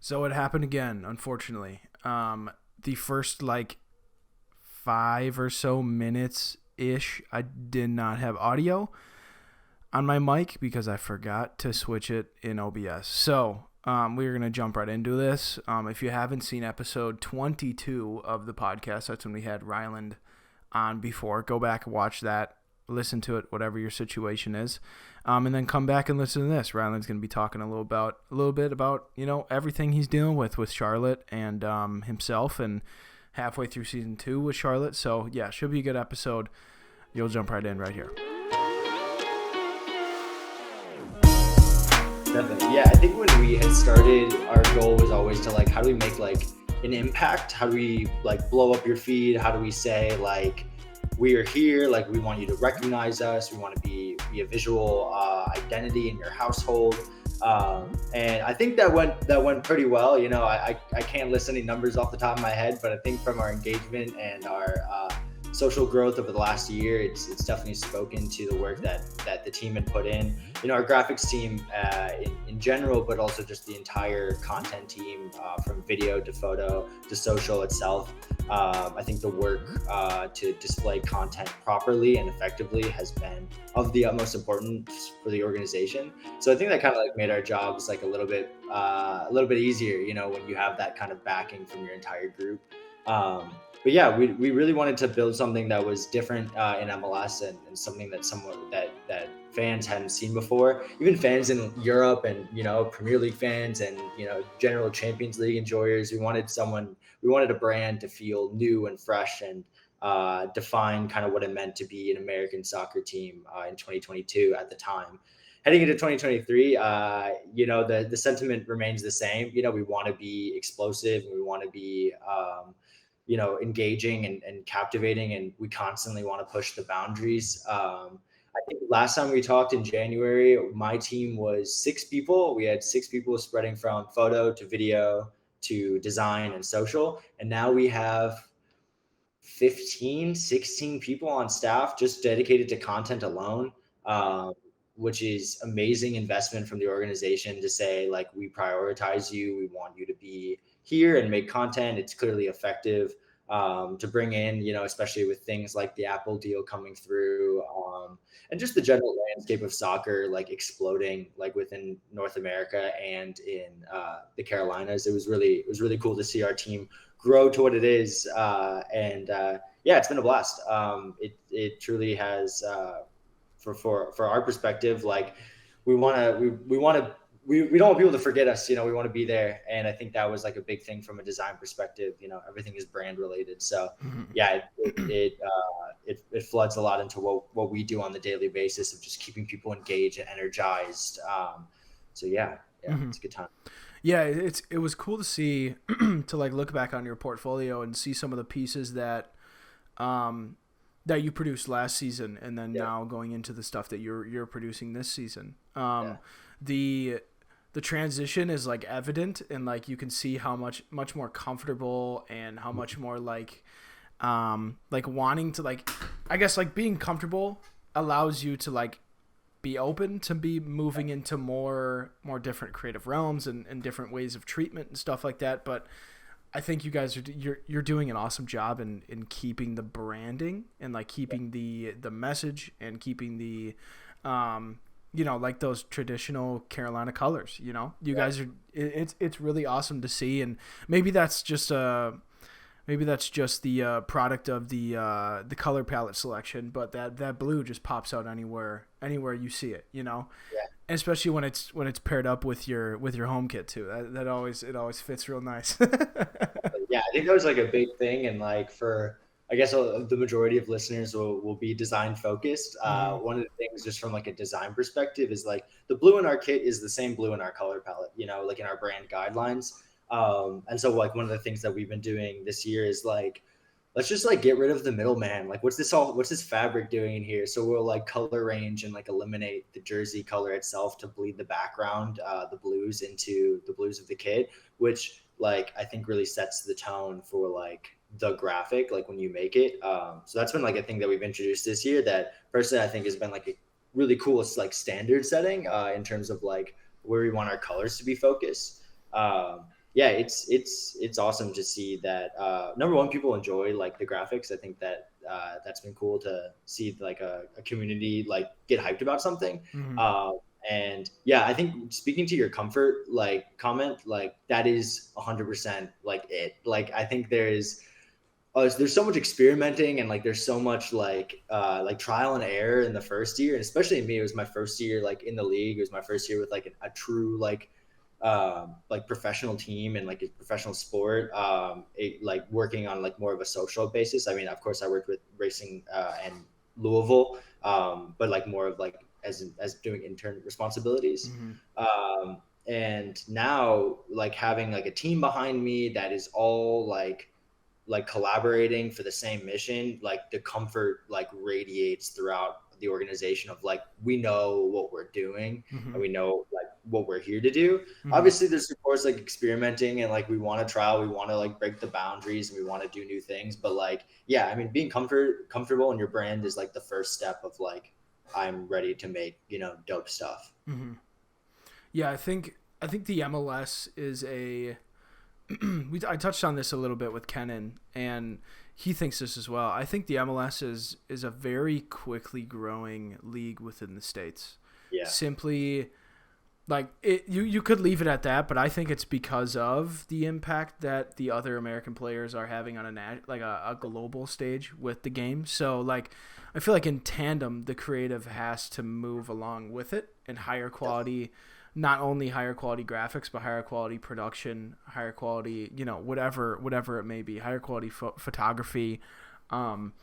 So it happened again, unfortunately. The first like 5 or so minutes ish, I did not have audio on my mic because I forgot to switch it in OBS. So we're going to jump right into this. If you haven't seen episode 22 of the podcast, that's when we had Ryland on before. Go back and watch that. Listen to it, whatever your situation is, and then come back and listen to this. Ryland's going to be talking a little bit about everything he's dealing with Charlotte and himself, and halfway through season 2 with Charlotte. So yeah, should be a good episode. You'll jump right in right here. Definitely. Yeah, I think when we had started, our goal was always to how do we make an impact? How do we blow up your feed? How do we say we are here, we want you to recognize us, we want to be a visual identity in your household, and I think that went pretty well. I can't list any numbers off the top of my head, but I think from our engagement and our social growth over the last year, it's definitely spoken to the work that the team had put in. Our graphics team in general, but also just the entire content team, from video to photo to social itself. I think the work to display content properly and effectively has been of the utmost importance for the organization. So I think that kind of made our jobs a little bit easier, when you have that kind of backing from your entire group. But yeah, we really wanted to build something that was different in MLS, and something that fans hadn't seen before. Even fans in Europe and Premier League fans and general Champions League enjoyers. We wanted a brand to feel new and fresh and define kind of what it meant to be an American soccer team in 2022 at the time. Heading into 2023, the sentiment remains the same. We want to be explosive, and we want to be engaging and captivating, and we constantly want to push the boundaries. I think last time we talked in January, my team was 6 people. We had 6 people spreading from photo to video to design and social. And now we have 15, 16 people on staff just dedicated to content alone, which is amazing investment from the organization to say, we prioritize you. We want you to be here and make content. It's clearly effective to bring in, especially with things like the Apple deal coming through, and just the general landscape of soccer, exploding, within North America and in the Carolinas. It was really cool to see our team grow to what it is. Yeah, it's been a blast. It truly has, for our perspective, we don't want people to forget us. We want to be there, and I think that was a big thing from a design perspective. Everything is brand related, so yeah, it floods a lot into what we do on the daily basis of just keeping people engaged and energized. So yeah, it's a good time. Yeah, it was cool to see to look back on your portfolio and see some of the pieces that that you produced last season, and then now going into the stuff that you're producing this season. The transition is evident, and you can see how much more comfortable and how much more wanting to I guess being comfortable allows you to be open to be moving into more different creative realms and different ways of treatment and stuff like that. But I think you guys you're doing an awesome job in keeping the branding and keeping the message and keeping the those traditional Carolina colors. You guys are it's really awesome to see, and maybe that's just the product of the color palette selection, but that blue just pops out anywhere you see it. And especially when it's paired up with your home kit too. That always fits real nice. Yeah, I think that was a big thing, and for I guess the majority of listeners will be design focused. One of the things, just from a design perspective, is the blue in our kit is the same blue in our color palette, in our brand guidelines. And so one of the things that we've been doing this year is let's just get rid of the middleman. What's this fabric doing in here? So we'll color range and eliminate the jersey color itself to bleed the background, the blues into the blues of the kit, which I think really sets the tone for the graphic, when you make it. So that's been a thing that we've introduced this year that personally I think has been a really cool standard setting in terms of where we want our colors to be focused. yeah, it's awesome to see that. Number one, people enjoy like the graphics. I think that that's been cool to see like a community like get hyped about something. Mm-hmm. Uh, and yeah, I think speaking to your comfort like comment, like that is 100% like it. Like I think there's so much experimenting and like there's so much like trial and error in the first year, and especially me, it was my first year like in the league. It was my first year with like a true like professional team and like a professional sport, like working on like more of a social basis. I mean, of course I worked with racing and Louisville, but like more of like as doing intern responsibilities. Mm-hmm. And now like having like a team behind me that is all like collaborating for the same mission, like the comfort like radiates throughout the organization of like we know what we're doing Mm-hmm. and we know like what we're here to do. Mm-hmm. Obviously there's of course like experimenting and like we want to trial, we want to like break the boundaries and we want to do new things, but like yeah, I mean being comfortable in your brand is like the first step of like I'm ready to make, dope stuff. Mm-hmm. Yeah, I think the MLS is a I touched on this a little bit with Kenan, and he thinks this as well. I think the MLS is a very quickly growing league within the states. Yeah, Simply, like you could leave it at that, but I think it's because of the impact that the other American players are having on a global stage with the game. So like, I feel like in tandem, the creative has to move along with it and higher quality, not only higher quality graphics, but higher quality production, higher quality, whatever it may be, higher quality photography. Um,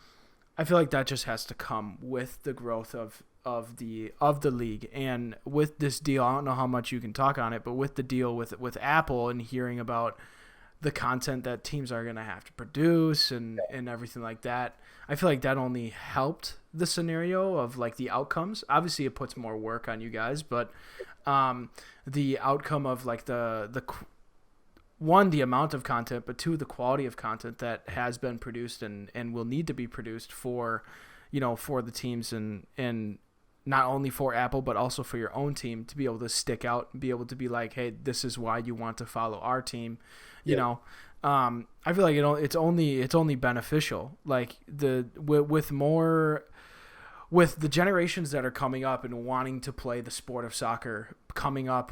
I feel like that just has to come with the growth of the league, and with this deal, I don't know how much you can talk on it, but with the deal with Apple and hearing about the content that teams are going to have to produce and everything like that, I feel like that only helped the scenario of like the outcomes. Obviously, it puts more work on you guys, but the outcome of like the one, the amount of content, but two, the quality of content that has been produced and will need to be produced for the teams, and not only for Apple, but also for your own team to be able to stick out and be able to be like, hey, this is why you want to follow our team. I feel like it's only beneficial. Like with the generations that are coming up and wanting to play the sport of soccer coming up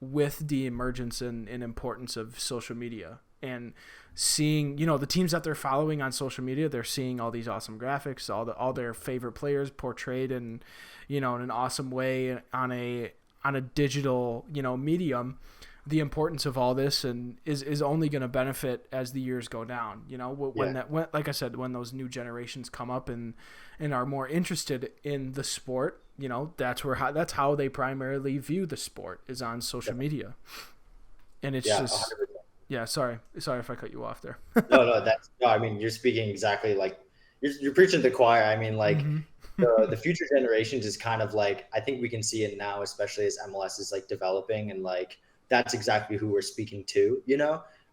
with the emergence and importance of social media, and seeing the teams that they're following on social media, they're seeing all these awesome graphics, all their favorite players portrayed in an awesome way on a digital medium. The importance of all this and is only going to benefit as the years go down. When like I said, when those new generations come up and are more interested in the sport, that's how they primarily view the sport, is on social media. And it's just 100%. yeah. Sorry if I cut you off there. No, I mean, you're speaking exactly like you're preaching to the choir. I mean, like Mm-hmm. the future generations is kind of like, I think we can see it now, especially as MLS is like developing, and like that's exactly who we're speaking to.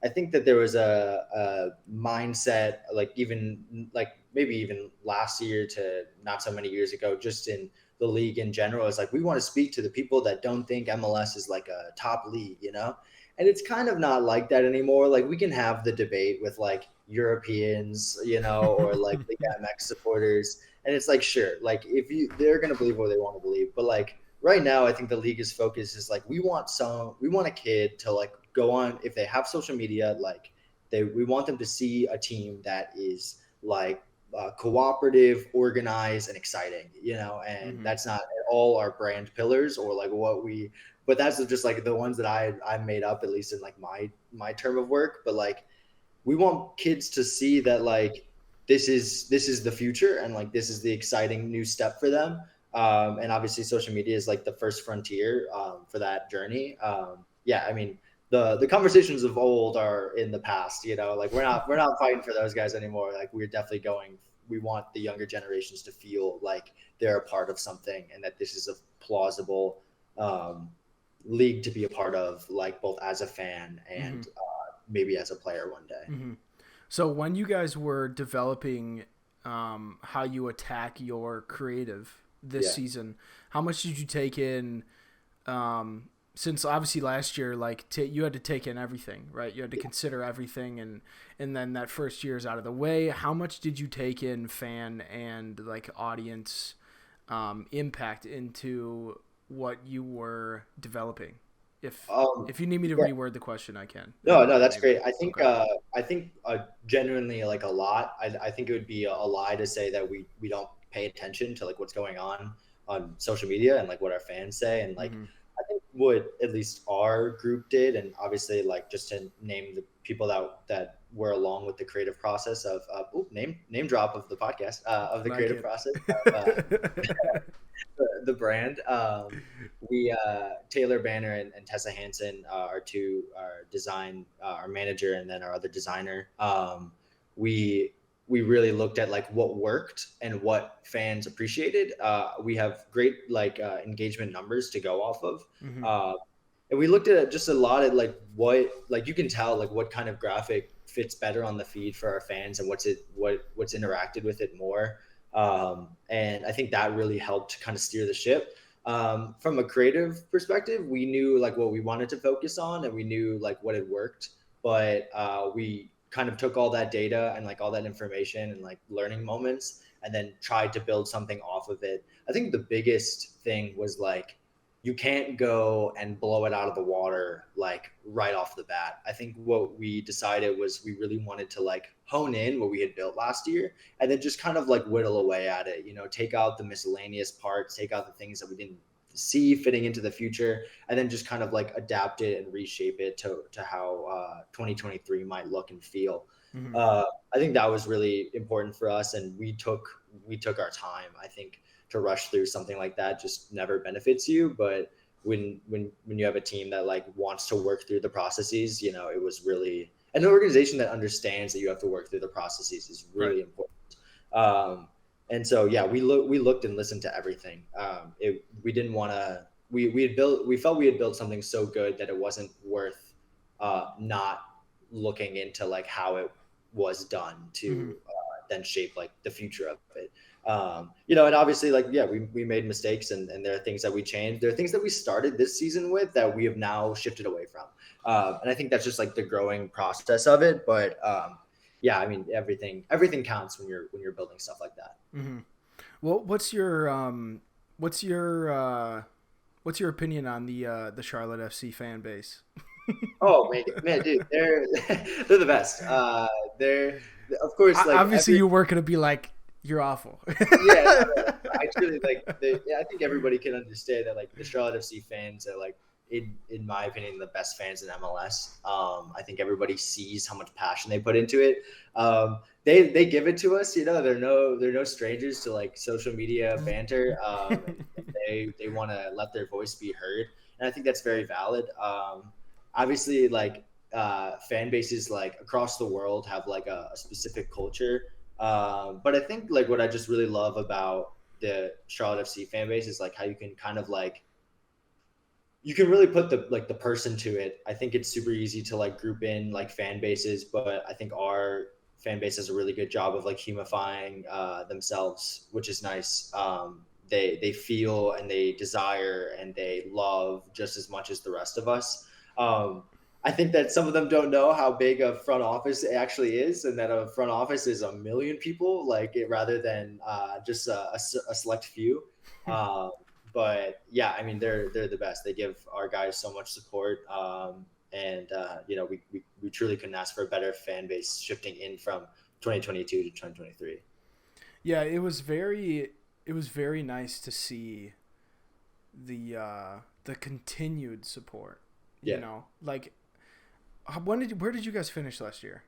I think that there was a mindset, like even like maybe even last year to not so many years ago, just in the league in general, is like we want to speak to the people that don't think MLS is like a top league. And it's kind of not like that anymore. Like we can have the debate with like Europeans, or like the MX supporters, and it's like sure, like if they're gonna believe what they want to believe, but like right now I think the league's focus is like we want a kid to like go on, if they have social media, like we want them to see a team that is like cooperative, organized, and exciting, and Mm-hmm. that's not at all our brand pillars or like but that's just like the ones that I made up, at least in like my term of work. But like we want kids to see that like this is the future, and like this is the exciting new step for them. And obviously social media is like the first frontier for that journey. Yeah, I mean the conversations of old are in the past, like we're not fighting for those guys anymore. Like we want the younger generations to feel like they're a part of something, and that this is a plausible league to be a part of, like both as a fan Mm-hmm. and maybe as a player one day. Mm-hmm. So when you guys were developing how you attack your creative this Yeah. season, how much did you take in since obviously last year, like you had to take in everything, right? You had to consider everything, and then that first year is out of the way. How much did you take in fan and like audience impact into what you were developing? If you need me to Yeah. reword the question, I can. No, that's Maybe. great. Okay. I think genuinely like a lot. I think it would be a lie to say that we don't pay attention to like what's going on social media and like what our fans say. And like Mm-hmm. I think what at least our group did, and obviously like just to name the people that were along with the creative process of name drop of the podcast of the Like creative it. process of the brand. We Taylor Banner and Tessa Hansen our design our manager, and then our other designer. We we really looked at like what worked and what fans appreciated. We have great like engagement numbers to go off of. Mm-hmm. Uh, and we looked at just a lot of like what like you can tell like what kind of graphic fits better on the feed for our fans and what's interacted with it more. And I think that really helped kind of steer the ship. From a creative perspective, we knew like what we wanted to focus on, and we knew like what had worked. But we kind of took all that data and like all that information and like learning moments, and then tried to build something off of it. I think the biggest thing was like you can't go and blow it out of the water like right off the bat. I think what we decided was we really wanted to like hone in what we had built last year, and then just kind of like whittle away at it, take out the miscellaneous parts, take out the things that we didn't see fitting into the future, and then just kind of like adapt it and reshape it to how 2023 might look and feel. Mm-hmm. I think that was really important for us, and we took our time. I think to rush through something like that just never benefits you. But when you have a team that like wants to work through the processes, it was really an organization that understands that you have to work through the processes is really Right. important. And so yeah, we looked and listened to everything. We didn't want to. We felt we had built something so good that it wasn't worth not looking into like how it was done to Mm-hmm. then shape like the future of it. And obviously like, yeah, we made mistakes, and there are things that we changed. There are things that we started this season with that we have now shifted away from. And I think that's just like the growing process of it. But yeah, I mean, everything counts when you're building stuff like that. Mm-hmm. Well, what's your what's your opinion on the Charlotte FC fan base? Oh man, dude, they're they're the best. They're of course like Obviously, you weren't gonna be like you're awful. yeah, no. I truly like yeah, I think everybody can understand that like the Charlotte FC fans are like in my opinion the best fans in MLS. I think everybody sees how much passion they put into it. They give it to us, they're no strangers to like social media banter. They want to let their voice be heard, and I think that's very valid. Obviously like fan bases like across the world have like a specific culture. But I think like what I just really love about the Charlotte FC fan base is like how you can kind of like you can really put the person to it. I think it's super easy to like group in like fan bases, but I think our fan base does a really good job of like humifying themselves, which is nice. They feel and they desire and they love just as much as the rest of us. I think that some of them don't know how big a front office it actually is, and that a front office is a million people, like it rather than just a select few. But yeah, I mean they're the best. They give our guys so much support, and we truly couldn't ask for a better fan base shifting in from 2022 to 2023. Yeah, it was very nice to see the continued support. Yeah. Like where did you guys finish last year?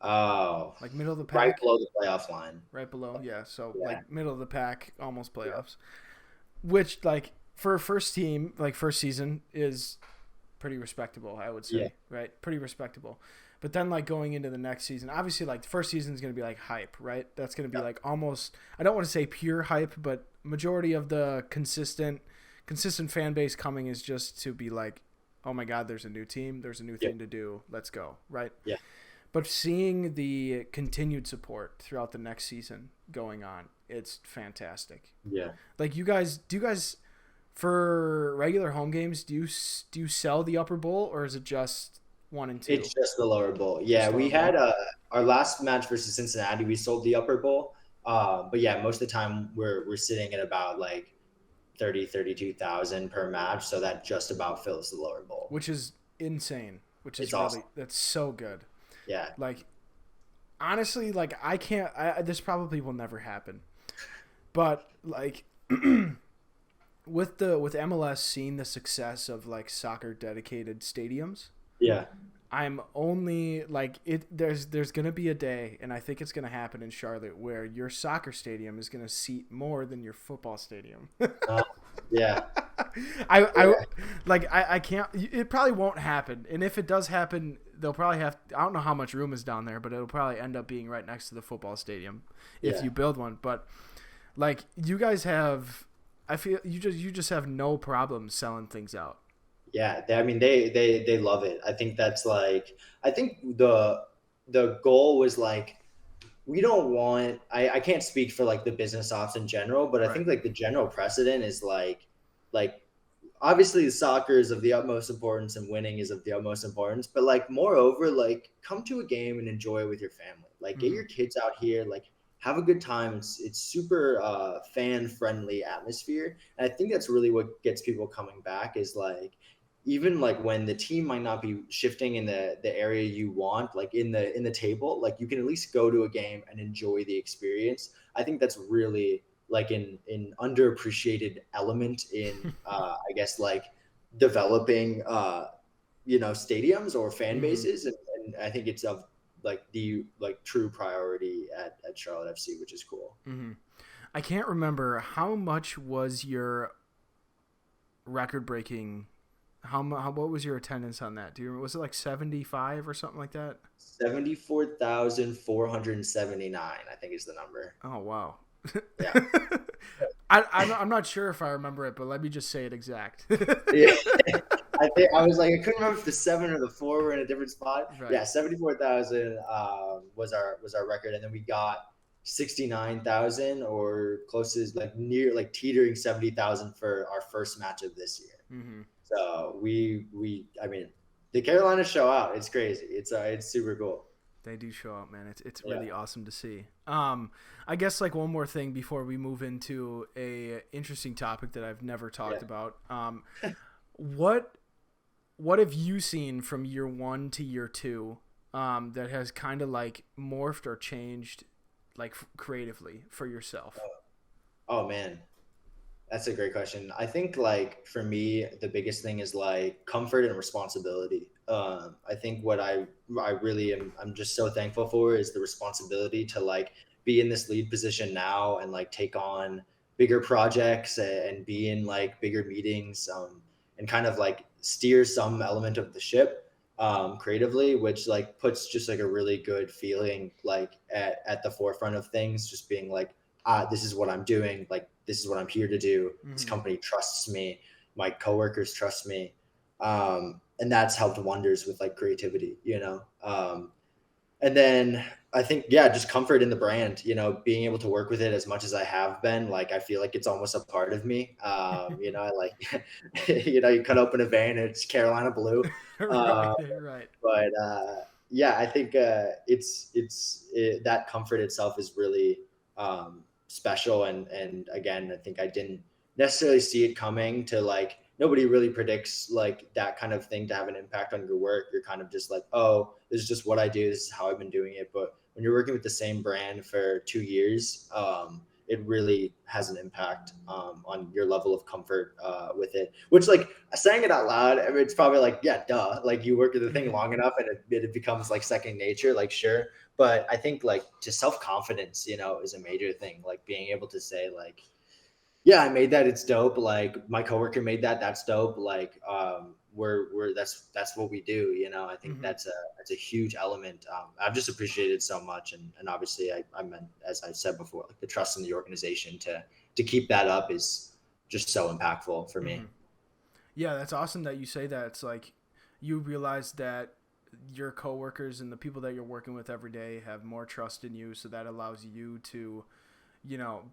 Oh, Like middle of the right pack, below the playoff line. right below. Yeah, so Yeah. like middle of the pack, almost Yeah. playoffs. Which like for a first team, like first season is pretty respectable, I would say, Yeah. right? Pretty respectable. But then like going into the next season, obviously like the first season is going to be like hype, right? That's going to be like almost, I don't want to say pure hype, but majority of the consistent fan base coming is just to be like, oh my God, there's a new team. There's a new thing to do. Let's go. Right. Yeah. But seeing the continued support throughout the next season going on, it's fantastic. Yeah. Like do you guys For regular home games, do you sell the upper bowl, or is it just 1 and 2? It's just the lower bowl. Yeah, Just lower we had bowl. our last match versus Cincinnati. We sold the upper bowl, but yeah, most of the time we're sitting at about like 32,000 per match, so that just about fills the lower bowl. Which is insane. Which It's is awesome. really that's so good. Yeah, Like honestly, like I can't. This probably will never happen. But like with MLS seeing the success of like soccer dedicated stadiums, yeah, I'm only like it. There's gonna be a day, and I think it's gonna happen in Charlotte, where your soccer stadium is gonna seat more than your football stadium. uh, yeah, I yeah, like I can't. It probably won't happen, and if it does happen, they'll probably have. I don't know how much room is down there, but it'll probably end up being right next to the football stadium if yeah. you build one. But like you guys have, I feel you just have no problem selling things out. Yeah, I mean they love it. I think that's like I think the goal was like we don't want I can't speak for like the business ops in general, but I Right. think like the general precedent is like obviously soccer is of the utmost importance and winning is of the utmost importance, but like moreover like come to a game and enjoy it with your family. Like get Mm-hmm. your kids out here, like have a good time. It's super fan friendly atmosphere, and I think that's really what gets people coming back is like even like when the team might not be shifting in the area you want like in the table, like you can at least go to a game and enjoy the experience. I think that's really like in underappreciated element in I guess like developing stadiums or fan Mm-hmm. bases, and I think it's of like the like true priority at Charlotte FC, which is cool. Mm-hmm. I can't remember how much was your record breaking. What was your attendance on that? Do you remember? Was it like 75 or something like that? 74,479 I think is the number. Oh wow. Yeah. I'm not sure if I remember it, but let me just say it exact. Yeah. I think I was like I couldn't remember if the seven or the four were in a different spot. Right. Yeah, 74,000 was our record, and then we got 69,000 or close to like near like teetering 70,000 for our first match of this year. Mm-hmm. So we I mean the Carolina show out. It's crazy. It's super cool. They do show up, man. It's Yeah, really awesome to see. I guess like one more thing before we move into a interesting topic that I've never talked yeah. about. What what have you seen from year one to year two that has kind of like morphed or changed like creatively for yourself? Oh man, that's a great question. I think like for me, the biggest thing is like comfort and responsibility. I think what I really am I'm just so thankful for is the responsibility to like be in this lead position now and like take on bigger projects and be in like bigger meetings, and kind of like steer some element of the ship creatively, which like puts just like a really good feeling like at the forefront of things, just being like this is what I'm doing. Like, this is what I'm here to do. This Mm-hmm. company trusts me. My coworkers trust me. And that's helped wonders with like creativity, you know? And then I think, yeah, just comfort in the brand, being able to work with it as much as I have been, like, I feel like it's almost a part of me. I like, you cut open a vein and it's Carolina blue. Right, Uh, right. but yeah, I think that comfort itself is really special, and again, I think I didn't necessarily see it coming. To like nobody really predicts like that kind of thing to have an impact on your work. You're kind of just like, oh, this is just what I do. This is how I've been doing it. But when you're working with the same brand for 2 years, it really has an impact on your level of comfort with it. Which, like, saying it out loud, I mean, it's probably like, yeah, duh. Like, you work with the thing Mm-hmm. long enough, and it becomes like second nature. Like, sure, but I think like just self confidence, is a major thing. Like being able to say like, yeah, I made that. It's dope. Like my coworker made that. That's dope. Like we're that's what we do. I think Mm-hmm. that's a huge element. I've just appreciated so much, and obviously I meant, as I said before, like the trust in the organization to keep that up is just so impactful for Mm-hmm. me. Yeah, that's awesome that you say that. It's like you realize that your coworkers and the people that you're working with every day have more trust in you, so that allows you to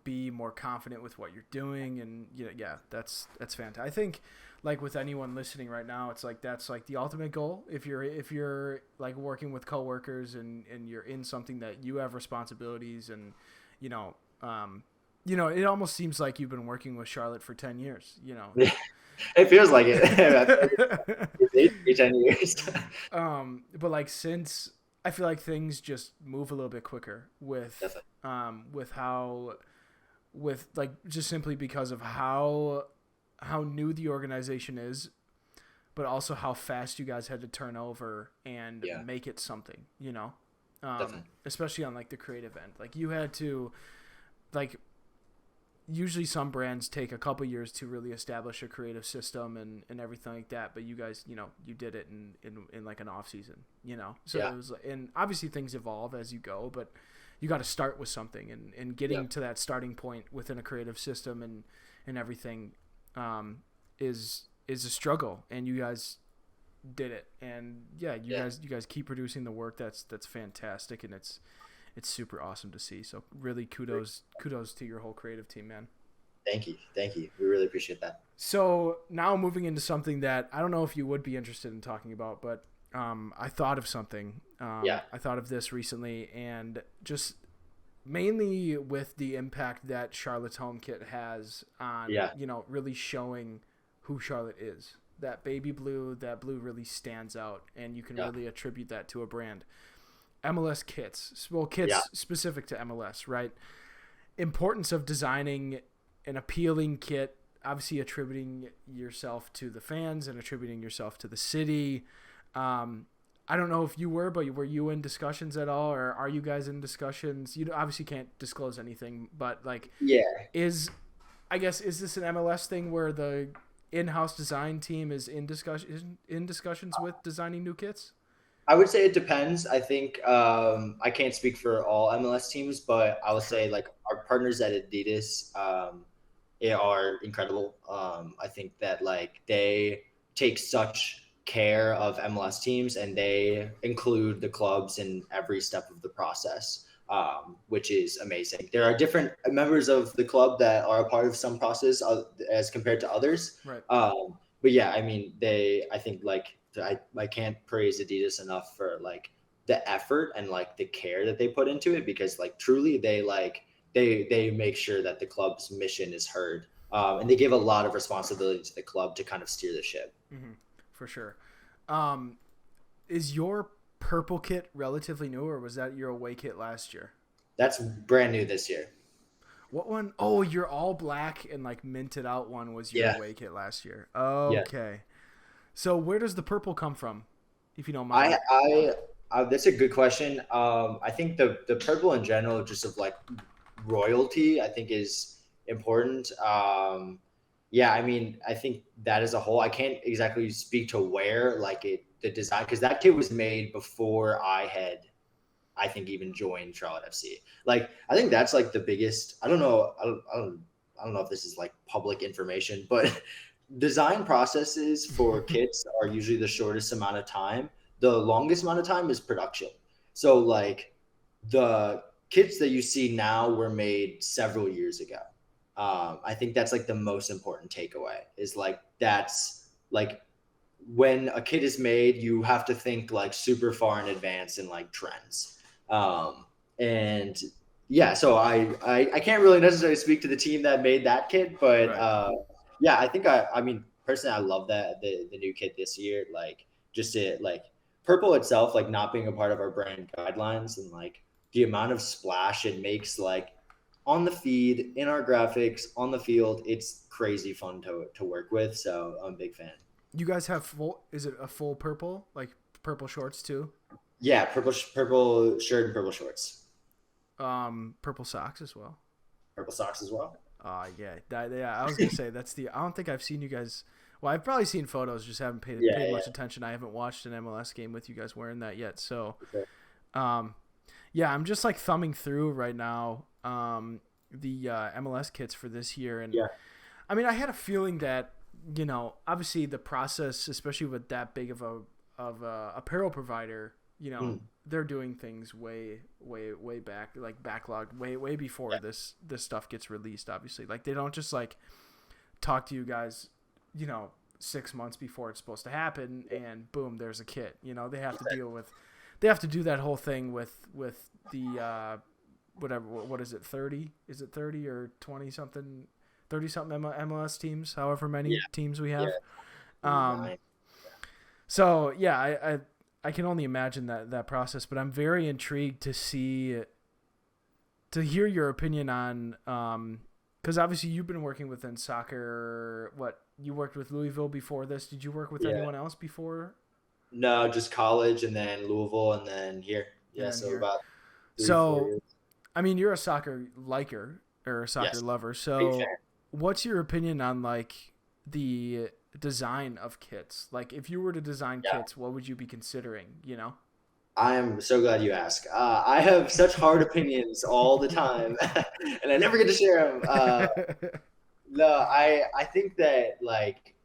be more confident with what you're doing. And yeah, that's fantastic. I think like with anyone listening right now, it's like that's like the ultimate goal. If you're like working with coworkers and you're in something that you have responsibilities and it almost seems like you've been working with Charlotte for 10 years. It feels like it. It's 10 years. But like since I feel like things just move a little bit quicker with like just simply because of how new the organization is, but also how fast you guys had to turn over and make it something, especially on like the creative end. Like you had to, like, usually some brands take a couple years to really establish a creative system and everything like that, but you guys, you did it in like an off season, so it was, and obviously things evolve as you go, but you got to start with something, and getting to that starting point within a creative system and everything is a struggle, and you guys did it. And you guys keep producing the work that's fantastic, and it's super awesome to see. So really kudos to your whole creative team, man. Thank you. We really appreciate that. So now moving into something that I don't know if you would be interested in talking about, but I thought of something. I thought of this recently, and just mainly with the impact that Charlotte's Home Kit has on, really showing who Charlotte is. That baby blue, that blue really stands out, and you can really attribute that to a brand. MLS kits, specific to MLS, right? Importance of designing an appealing kit, obviously attributing yourself to the fans and attributing yourself to the city. I don't know if you were, but were you in discussions at all, or are you guys in discussions? You obviously can't disclose anything, but like, is this an MLS thing where the in-house design team is in discussions with designing new kits? I would say it depends. I think I can't speak for all MLS teams, but I would say like our partners at Adidas are incredible. I think that like they take such care of MLS teams, and they include the clubs in every step of the process, which is amazing. There are different members of the club that are a part of some process as compared to others. Right. But yeah, I mean, I think like I can't praise Adidas enough for like the effort and like the care that they put into it, because like truly they make sure that the club's mission is heard, and they give a lot of responsibility to the club to kind of steer the ship. Mm-hmm. For sure. Is your purple kit relatively new, or was that your away kit last year? That's brand new this year. What one? Oh, your all black and like minted out one was your away kit last year. Okay. Yeah. So where does the purple come from, if you don't mind? That's a good question. I think the purple in general, just of like royalty, I think is important. I mean, I think that as a whole, I can't exactly speak to where like the design, because that kit was made before I think even joined Charlotte FC. Like, I think that's like the biggest. I don't know if this is like public information, but design processes for kits are usually the shortest amount of time. The longest amount of time is production. So like the kits that you see now were made several years ago. I think that's like the most important takeaway, is like, that's like when a kit is made, you have to think like super far in advance and like trends. And yeah, so I can't really necessarily speak to the team that made that kit, but I think I mean, personally, I love that the new kit this year, like just it, like purple itself, like not being a part of our brand guidelines, and like the amount of splash it makes, like on the feed, in our graphics, on the field, it's crazy fun to work with. So I'm a big fan. You guys have is it a full purple, like purple shorts too? Yeah, purple shirt and purple shorts. Purple socks as well. Purple socks as well. Yeah. I was gonna say I don't think I've seen you guys. Well, I've probably seen photos, just haven't paid much attention. I haven't watched an MLS game with you guys wearing that yet. So, I'm just like thumbing through right now the MLS kits for this year, and I mean, I had a feeling that, obviously the process, especially with that big of a apparel provider, Mm. they're doing things way back, like backlogged way before Yeah. this stuff gets released. Obviously, like they don't just like talk to you guys, you know, 6 months before it's supposed to happen, and boom, there's a kit. They have to deal with, they have to do that whole thing with the whatever. What is it? 30? Is it 30 or 20 something? 30 something MLS teams, however many Yeah. teams we have. Yeah. Um, Nine. so yeah, I can only imagine that process, but I'm very intrigued to hear your opinion on because obviously you've been working within soccer. What, you worked with Louisville before this? Did you work with Yeah. anyone else before? No, just college and then Louisville and then here. And Yeah. then So here. about 3, 4 So years. I mean, you're a soccer liker or a soccer Yes. lover. Big So fan. what's your opinion on like the design of kits? Like if you were to design Yeah. kits, what would you be considering? I am so glad you asked. I have such hard opinions all the time, and I never get to share them. No, I think that like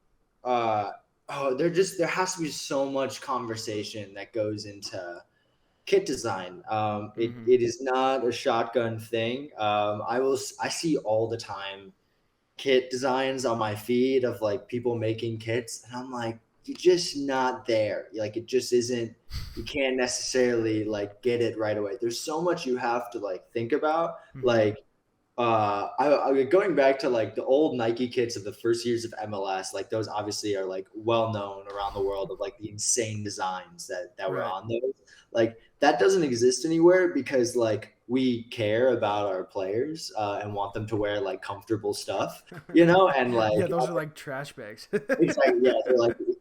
there has to be so much conversation that goes into kit design. It hmm it is not a shotgun thing. I see all the time kit designs on my feed of like people making kits, and I'm like, you're just not there. Like it just isn't. You can't necessarily like get it right away. There's so much you have to like think about. hmm Like going back to like the old Nike kits of the first years of MLS, like those obviously are like well known around the world of like the insane designs that were Right. on those. Like that doesn't exist anywhere because like we care about our players and want them to wear like comfortable stuff, and Yeah, like those are like trash bags. exactly, yeah,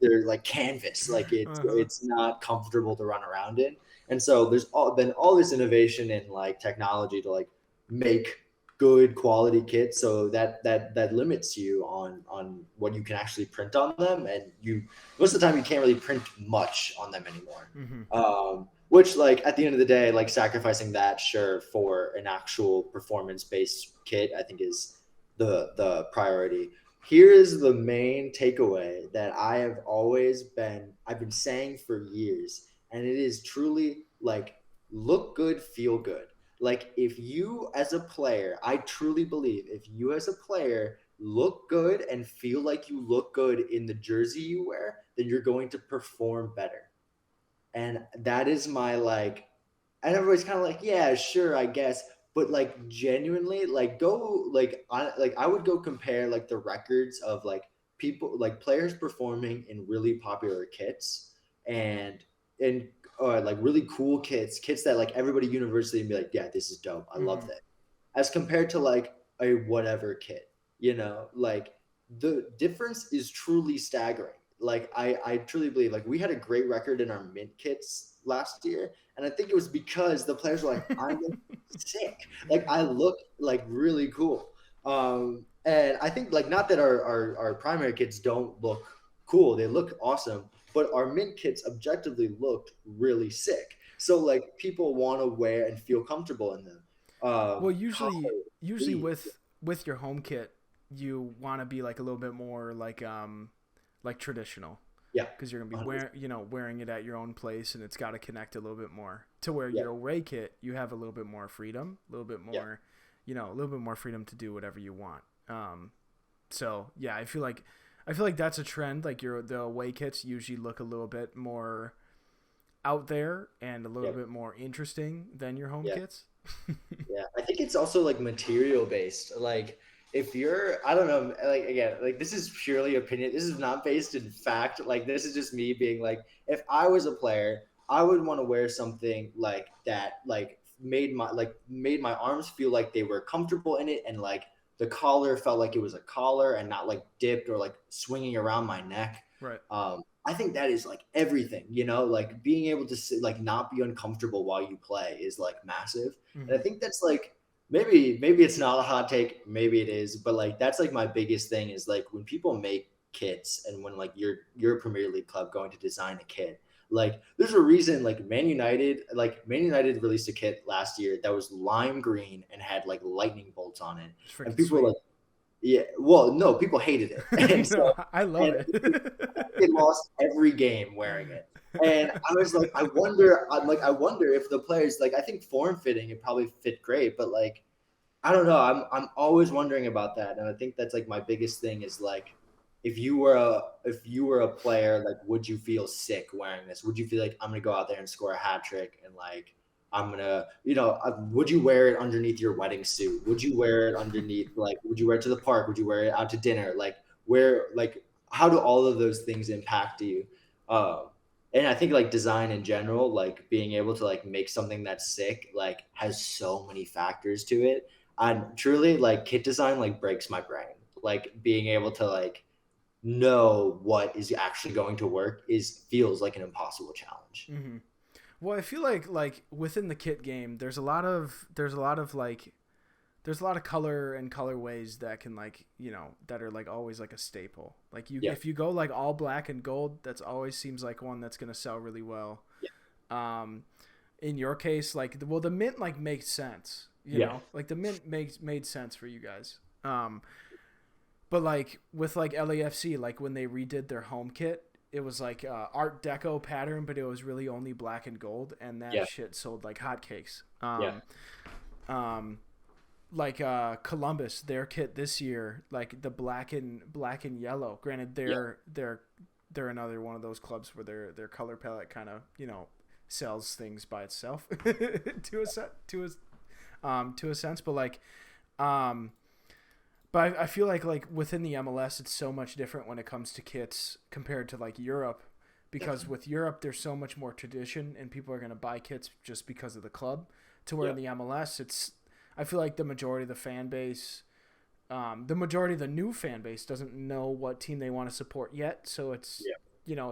they're like canvas, like it's Uh-huh. it's not comfortable to run around in, and so there's been all this innovation in like technology to like make good quality kits, so that limits you on what you can actually print on them, and you most of the time you can't really print much on them anymore. hmm Which like at the end of the day, like sacrificing that sure for an actual performance based kit, I think is the priority. Here is the main takeaway that I've been saying for years, and it is truly like look good, feel good. Like if you as a player, I truly believe if you as a player look good and feel like you look good in the jersey you wear, then you're going to perform better. And that is my like, and everybody's kind of like, yeah, sure, I guess. But like genuinely, like go like I would go compare like the records of like people like players performing in really popular kits and and like really cool kits that like everybody universally and be like, yeah, this is dope. I love hmm that. As compared to like a whatever kit, like the difference is truly staggering. Like I truly believe like we had a great record in our mint kits last year, and I think it was because the players were like, I look sick, like I look like really cool. And I think like not that our primary kits don't look cool, they look awesome, but our mint kits objectively looked really sick, so like people want to wear and feel comfortable in them. Well, Collar, usually sleeves, with your home kit, you want to be like a little bit more like traditional yeah, because you're gonna be 100%. wearing it at your own place, and it's got to connect a little bit more to where Yeah, your away kit you have a little bit more freedom, a little bit yeah, more, a little bit more freedom to do whatever you want. So yeah, I feel like that's a trend. Like the away kits usually look a little bit more out there and a little yeah. bit more interesting than your home Yeah. kits. Yeah, I think it's also like material based. Like if you're, I don't know, like again, like this is purely opinion. This is not based in fact. Like this is just me being like, if I was a player, I would want to wear something like that, like made my arms feel like they were comfortable in it, and like the collar felt like it was a collar and not like dipped or like swinging around my neck. Right. I think that is like everything, like being able to sit, like not be uncomfortable while you play is like massive. And I hmm think that's like maybe it's not a hot take, maybe it is, but like that's like my biggest thing is like when people make kits and when like you're a Premier League club going to design a kit, like there's a reason like Man United released a kit last year that was lime green and had like lightning bolts on it. It's And freaking people were sweet. like, Yeah, well, no, people hated it, and You know, so I love and it. they lost every game wearing it. And I was like, I wonder, I wonder if the players like, I think form fitting, it probably fit great, but like, I don't know. I'm always wondering about that, and I think that's like my biggest thing is like, if you were a player, like, would you feel sick wearing this? Would you feel like I'm gonna go out there and score a hat trick and like I'm gonna, would you wear it underneath your wedding suit? Would you wear it underneath like, would you wear it to the park? Would you wear it out to dinner? Like, where like how do all of those things impact you? Um, and I think like design in general, like being able to like make something that's sick, like has so many factors to it. And truly, like kit design, like breaks my brain. Like being able to like know what is actually going to work is feels like an impossible challenge. Hmm. Well, I feel like within the kit game, there's a lot of color and colorways that can like that are like always like a staple. Like Yeah, if you go like all black and gold, that's always seems like one that's gonna sell really well. yeah, Um, in your case, like the mint like makes sense. yeah, Like the mint made sense for you guys. But like with like LAFC, like when they redid their home kit, it was like Art Deco pattern, but it was really only black and gold, and that yeah, shit sold like hotcakes. yeah, Um, like Columbus, their kit this year, like the black and yellow. Granted, yeah. they're another one of those clubs where their color palette kind of sells things by itself to a sense, but like um but I feel like within the MLS, it's so much different when it comes to kits compared to like Europe, because Definitely. with Europe there's so much more tradition and people are going to buy kits just because of the club. To where Yeah, in the MLS, it's I feel like the majority of the fan base, the majority of the new fan base doesn't know what team they want to support yet. So it's yeah,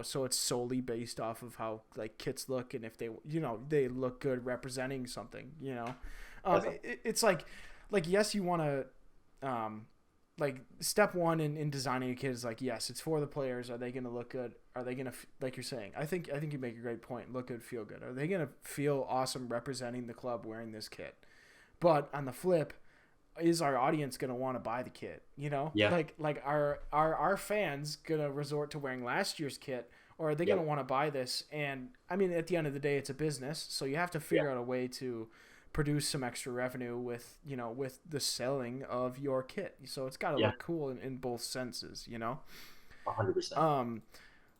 so it's solely based off of how like kits look and if they they look good representing something. definitely. It's like yes, you want to like step one in designing a kit is like, yes, it's for the players. Are they going to look good? Are they going to, like you're saying, I think you make a great point. Look good, feel good. Are they going to feel awesome representing the club wearing this kit? But on the flip, is our audience going to want to buy the kit? Yeah, Like our fans going to resort to wearing last year's kit, or are they going yep, to want to buy this? And I mean, at the end of the day, it's a business, so you have to yeah, figure out a way to produce some extra revenue with with the selling of your kit. So it's got to yeah, look cool in both senses. 100%. Um,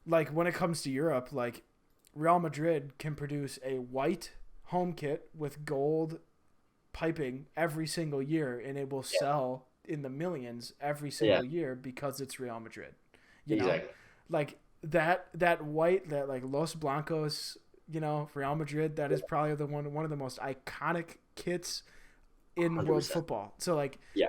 like when it comes to Europe, like Real Madrid can produce a white home kit with gold piping every single year, and it will Yeah, sell in the millions every yeah, single year because it's Real Madrid. You know, exactly. like that white, that like Los Blancos, Real Madrid, that is probably the one of the most iconic kits in world 100%. football. So like Yeah,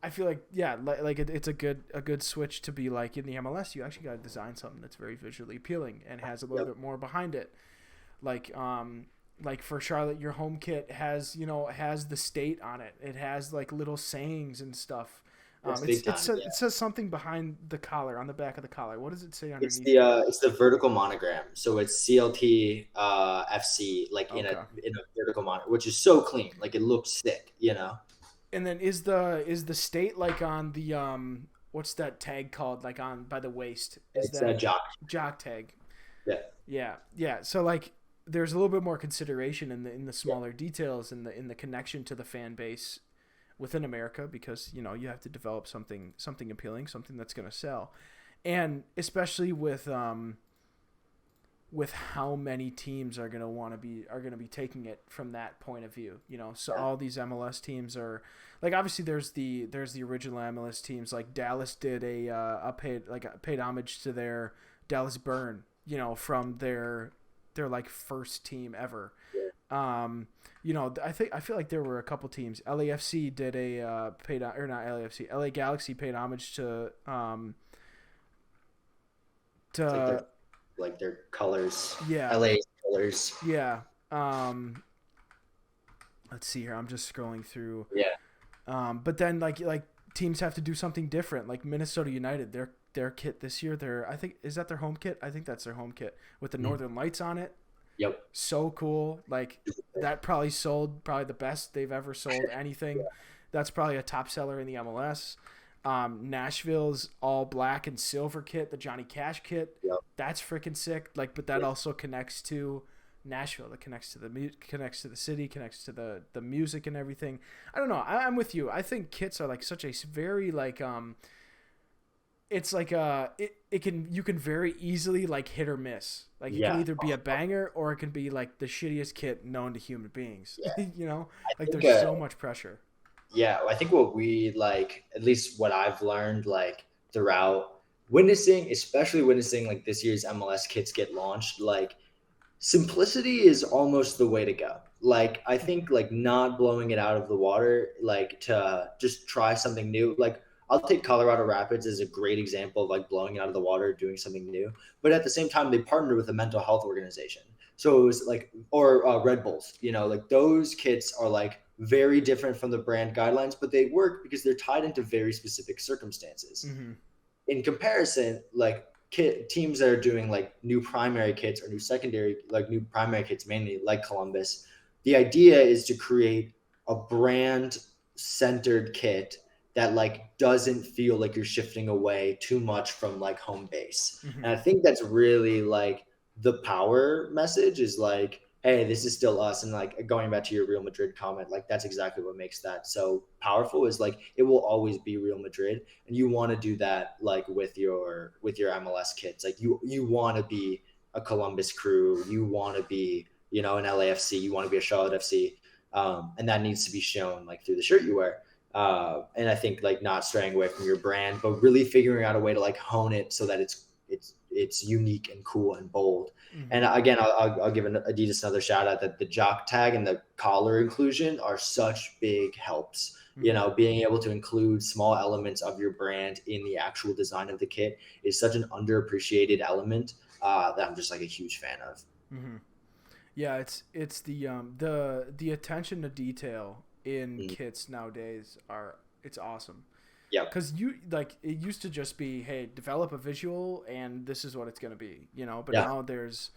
I feel like yeah, like it's a good switch to be like in the MLS. You actually got to design something that's very visually appealing and has a little yep, bit more behind it. Like like for Charlotte, your home kit has has the state on it. It has like little sayings and stuff. it's big time. It says something behind the collar, on the back of the collar. What does it say underneath It's there? it's the vertical monogram. So it's CLT FC like Okay. in a vertical monitor, which is so clean. Like it looks sick. And then is the state like on the what's that tag called, like on by the waist? Is It's a that jock. jock tag? Yeah, Yeah, yeah. So like, there's a little bit more consideration in the yeah, smaller details in the connection to the fan base within America, because you have to develop something appealing, something that's going to sell, and especially with how many teams are going to be taking it from that point of view. So yeah, all these MLS teams are like, obviously there's the original MLS teams. Like Dallas did paid homage to their Dallas Burn, from their like first team ever. yeah. I feel like there were a couple teams. LAFC did a or not LAFC, LA Galaxy paid homage It's to like their colors, yeah, LA colors. yeah. Let's see here. I'm just scrolling through. Yeah, But then like teams have to do something different. Like Minnesota United, their kit this year, I think, is that their home kit? I think that's their home kit with the mhm, Northern Lights on it. yep, So cool. Like that probably sold probably the best they've ever sold anything. That's probably a top seller in the MLS. Nashville's all black and silver kit, the Johnny Cash kit, Yep. that's freaking sick. Like, but that Yeah. also connects to Nashville. That connects to connects to the city, connects to the music and everything. I don't know. I'm with you. I think kits are like such a very like it's like you can very easily like hit or miss. Like it can Yeah. either be a banger or it can be like the shittiest kit known to human beings. Yeah. You know, I like think there's so much pressure. Yeah, I think what we like, at least what I've learned like throughout witnessing, especially witnessing like this year's MLS kits get launched, like simplicity is almost the way to go. Like I think like not blowing it out of the water, like to just try something new. Like I'll take Colorado Rapids as a great example of like blowing it out of the water, doing something new. But at the same time, they partnered with a mental health organization. So it was like, or Red Bulls, like those kits are like very different from the brand guidelines, but they work because they're tied into very specific circumstances. Mm-hmm. In comparison, like teams that are doing like new primary kits or new secondary, like new primary kits mainly, like Columbus, the idea is to create a brand centered kit that like doesn't feel like you're shifting away too much from like home base. Mm-hmm. And I think that's really like the power message is like, hey, this is still us. And like going back to your Real Madrid comment, like that's exactly what makes that so powerful is like it will always be Real Madrid. And you want to do that like with your MLS kits. Like you want to be a Columbus Crew, you want to be, an LAFC, you want to be a Charlotte FC. And that needs to be shown like through the shirt you wear. And I think like not straying away from your brand, but really figuring out a way to like hone it so that it's unique and cool and bold. Mm-hmm. And again, I'll give Adidas another shout out that the jock tag and the collar inclusion are such big helps. Mm-hmm. Being able to include small elements of your brand in the actual design of the kit is such an underappreciated element that I'm just like a huge fan of. Mm-hmm. Yeah, it's the attention to detail in kits nowadays it's awesome. Yeah, because it used to just be, hey, develop a visual and this is what it's gonna be, but now there's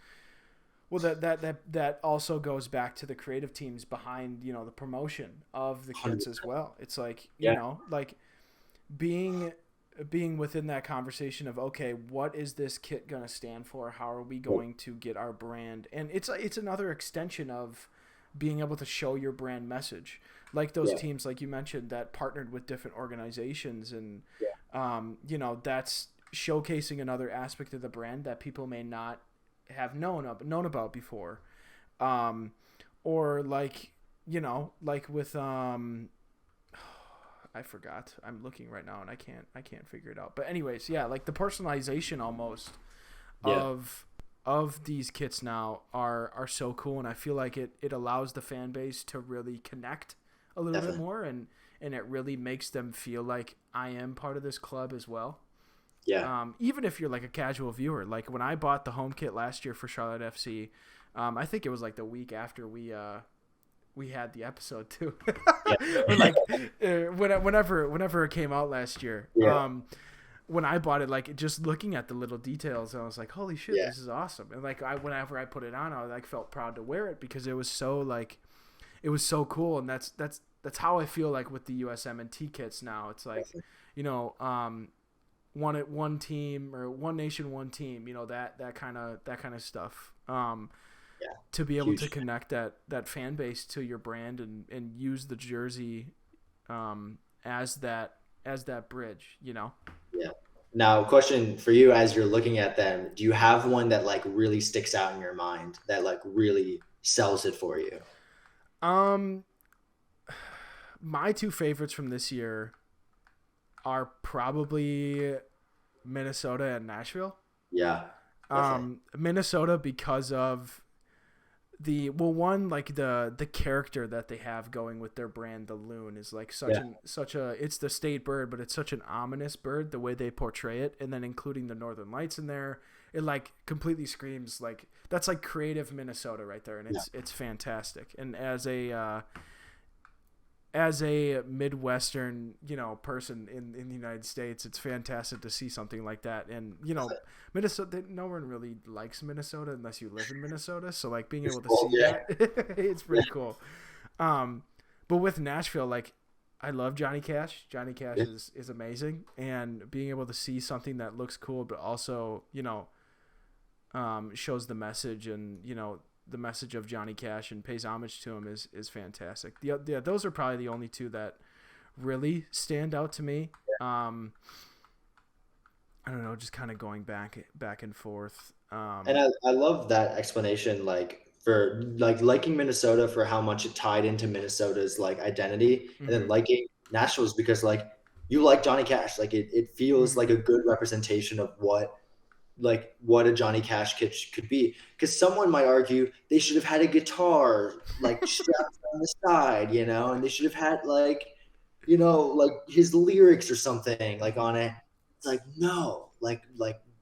that also goes back to the creative teams behind the promotion of the kits 100%. As well. It's like like being within that conversation of, okay, what is this kit gonna stand for? How are we going to get our brand? And it's another extension of being able to show your brand message. Like those teams, like you mentioned, that partnered with different organizations, and that's showcasing another aspect of the brand that people may not have known about before, or like with I forgot. I'm looking right now and I can't figure it out. But anyways, like the personalization almost of these kits now are so cool, and I feel like it allows the fan base to really connect a little bit more, and it really makes them feel like I am part of this club as well. Yeah. Even if you're like a casual viewer, like when I bought the home kit last year for Charlotte FC, I think it was like the week after we had the episode too. Like whenever it came out last year. Yeah. When I bought it, like just looking at the little details, I was like, "Holy shit, this is awesome!" And like whenever I put it on, I like felt proud to wear it because it was so cool, and that's how I feel like with the USMNT kits now. It's like, one team or one nation, one team, that kind of stuff. To be able to connect that fan base to your brand and use the jersey as that bridge, Yeah. Now, question for you as you're looking at them, do you have one that like really sticks out in your mind that like really sells it for you? My two favorites from this year are probably Minnesota and Nashville. Yeah. Minnesota because of the character that they have going with their brand. The loon is like it's the state bird, but it's such an ominous bird the way they portray it, and then including the Northern Lights in there, it like completely screams like that's like creative Minnesota right there, and it's fantastic. And as a Midwestern, person in the United States, it's fantastic to see something like that. And, Minnesota, no one really likes Minnesota unless you live in Minnesota. So like being able to see that, it's pretty cool. But with Nashville, like I love Johnny Cash. Johnny Cash Yeah. is amazing, and being able to see something that looks cool, but also shows the message and the message of Johnny Cash and pays homage to him is fantastic. Yeah, those are probably the only two that really stand out to me. I don't know, just kind of going back and forth. And I love that explanation, like for like liking Minnesota for how much it tied into Minnesota's like identity, and then Mm-hmm, liking Nashville's because like you like Johnny Cash, like it feels mm-hmm, like a good representation of what a Johnny Cash kid could be. Because someone might argue they should have had a guitar like strapped on the side, and they should have had like his lyrics or something like mm-hmm, on it. It's like no, like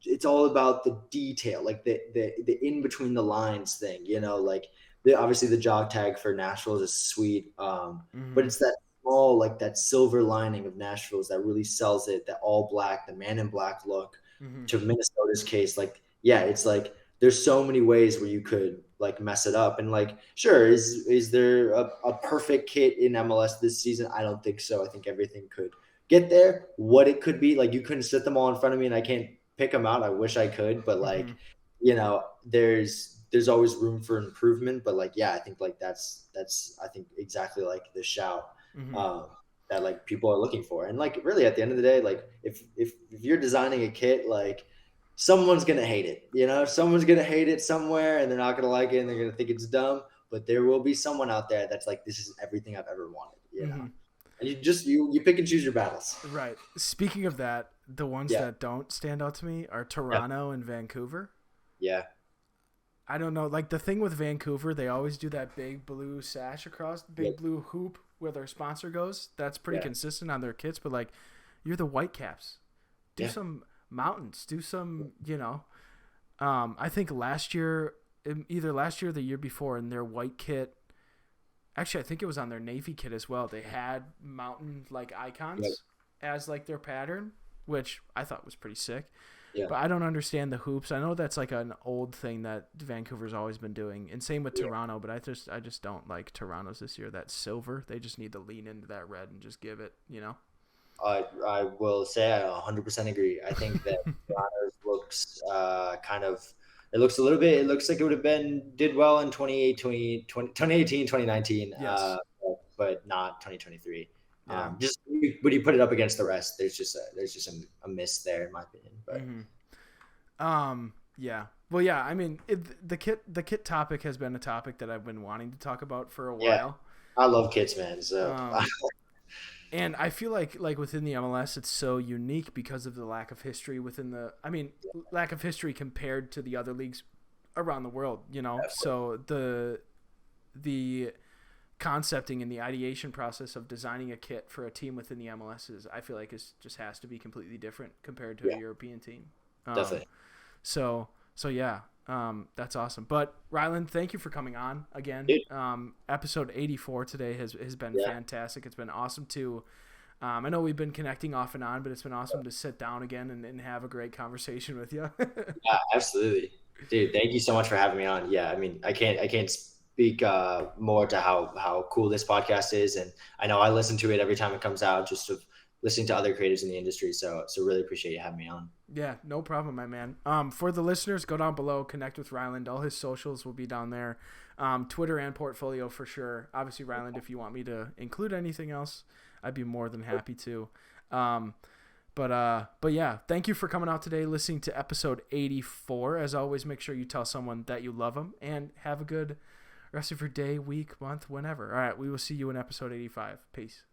it's all about the detail, like the in between the lines thing, like obviously the jog tag for Nashville is sweet, but mm-hmm, it's that small like that silver lining of Nashville's that really sells it. That all black, the man in black look mm-hmm, to Minnesota's case, like yeah, it's like there's so many ways where you could like mess it up. And like, sure, is there a perfect kit in MLS this season? I don't think so. I think everything could get there. What it could be, like you couldn't sit them all in front of me and I can't pick them out. I wish I could, but mm-hmm, like, there's always room for improvement. But like, yeah, I think like that's I think exactly like the shout. mm-hmm. Um, that like people are looking for. And like really at the end of the day, like if you're designing a kit, like someone's gonna hate it. Someone's gonna hate it somewhere and they're not gonna like it and they're gonna think it's dumb. But there will be someone out there that's like, this is everything I've ever wanted. Mm-hmm. And you pick and choose your battles. Right. Speaking of that, the ones Yeah. that don't stand out to me are Yeah. Toronto and Vancouver. Yeah. I don't know. Like the thing with Vancouver, they always do that big blue sash across, Yeah. big blue hoop where their sponsor goes. That's pretty Yeah. consistent on their kits. But like, you're the Whitecaps. Do Yeah. some mountains. Do some. I think either last year or the year before, in their white kit. Actually, I think it was on their navy kit as well. They had mountain like icons as like their pattern, which I thought was pretty sick. Yeah. But I don't understand the hoops. I know that's like an old thing that Vancouver's always been doing, and same with Yeah. Toronto. But I just don't like Toronto's this year. That silver, they just need to lean into that red and just give it. I will say I 100% agree. I think that Toronto's looks kind of, it looks a little bit, it looks like it would have did well in 2018, 2019, Yes. but not 2023. Yeah. Just when you put it up against the rest, there's just a miss there in my opinion. But Yeah. Well, yeah. I mean, the kit topic has been a topic that I've been wanting to talk about for a yeah, while. I love kits, man. So And I feel like within the MLS, it's so unique because of the lack of history lack of history compared to the other leagues around the world. So the concepting and the ideation process of designing a kit for a team within the MLS I feel like just has to be completely different compared to yeah, a European team. definitely. So yeah, that's awesome. But Ryland, thank you for coming on again. Dude. Episode 84 today has been Yeah. fantastic. It's been awesome to. I know we've been connecting off and on, but it's been awesome to sit down again and have a great conversation with you. Yeah, absolutely. Dude, thank you so much for having me on. Yeah, I mean, I can't speak more to how cool this podcast is, and I know I listen to it every time it comes out, just of listening to other creators in the industry. So really appreciate you having me on. Yeah, no problem, my man. For the listeners, go down below, connect with Ryland. All his socials will be down there. Twitter and portfolio for sure. Obviously, Ryland, if you want me to include anything else, I'd be more than happy to. But yeah, thank you for coming out today, listening to episode 84. As always, make sure you tell someone that you love them, and have a good rest of your day, week, month, whenever. All right, we will see you in episode 85. Peace.